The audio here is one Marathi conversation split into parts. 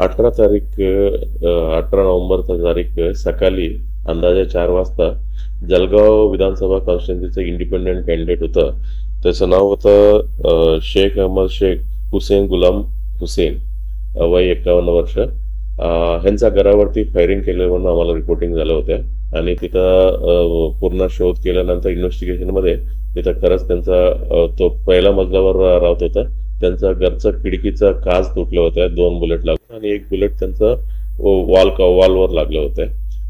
18 तारीख 18 नोव्हेंबर तारीख सकाळी अंदाजे 4 वाजता जळगाव विधानसभा कॉन्स्टिट्युन्सीचं इंडिपेंडेंट कॅन्डिडेट होतं. त्याचं नाव होतं शेख अहमद शेख हुसेन गुलाम हुसेन, वय 51 वर्ष. ह्यांच्या घरावरती फायरिंग केलं म्हणून आम्हाला रिपोर्टिंग झालं होतं आणि तिथं पूर्ण शोध केल्यानंतर इन्व्हेस्टिगेशनमध्ये तिथं खरंच त्यांचा तो पहिल्या मजल्यावर राहत होता. त्यांचा घरचं खिडकीचा काच तुटल्या होत्या, 2 बुलेट लागून आणि 1 बुलेट त्यांचं वॉलवर लागलं होतं.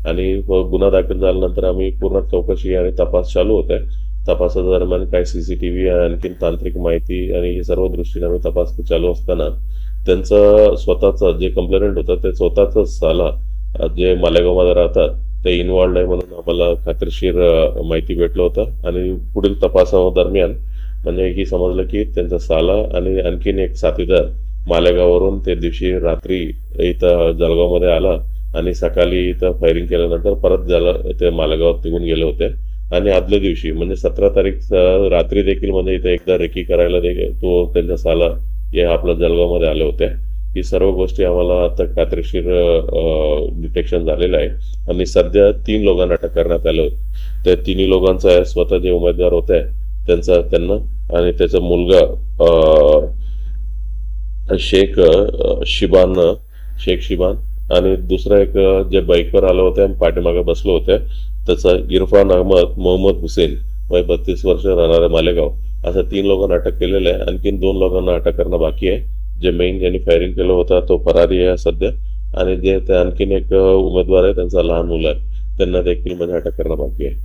आणि गुन्हा दाखल झाल्यानंतर आम्ही पूर्ण चौकशी आणि तपास चालू होते. तपासादरम्यान काय सीसीटीव्ही आणखी तांत्रिक माहिती आणि हे सर्व दृष्टीने आम्ही तपास चालू असताना त्यांचं स्वतःचं जे कंप्लेंट होतं ते स्वतःच साला जे मालेगावमध्ये राहतात ते इन्व्हॉल्ड आहे म्हणून आम्हाला खात्रीशीर माहिती भेटलं होतं. आणि पुढील तपासादरम्यान म्हणजे ही समजलं की त्यांचा साला आणि आणखीन एक साथीदार मालेगाववरून ते दिवशी रात्री इथं जळगावमध्ये आला आणि सकाळी इथं फायरिंग केल्यानंतर परत ते मालेगावात निघून गेले होते. आणि आदल्या दिवशी म्हणजे 17 तारीख रात्री देखील म्हणजे इथे एकदा रेकी करायला तो त्यांच्या साला हे आपल्या जळगावमध्ये आले होते. ही सर्व गोष्टी आम्हाला आता खात्रीशीर डिटेक्शन झालेलं आहे आणि सध्या 3 लोकांना अटक करण्यात आलं होतं. त्या 3 लोकांचा स्वतः जे उमेदवार होते त्यांना आणि त्याचा मुलगा शेख शिबान आणि दुसरा एक जे बाईकवर आलं होते आणि पाठीमागे बसलो होते त्याचा इरफान अहमद मोहम्मद हुसेन, वय 32 वर्ष, राहणारे मालेगाव. असं 3 लोकांना अटक केलेलं आहे. आणखीन 2 लोकांना अटक करणं बाकी आहे. जे मेन ज्यांनी फायरिंग केलं होतं तो फरारी आहे सध्या, आणि जे आणखीन एक उमेदवार आहे त्यांचा लहान मुलं आहे त्यांना देखील म्हणजे अटक करणं बाकी आहे.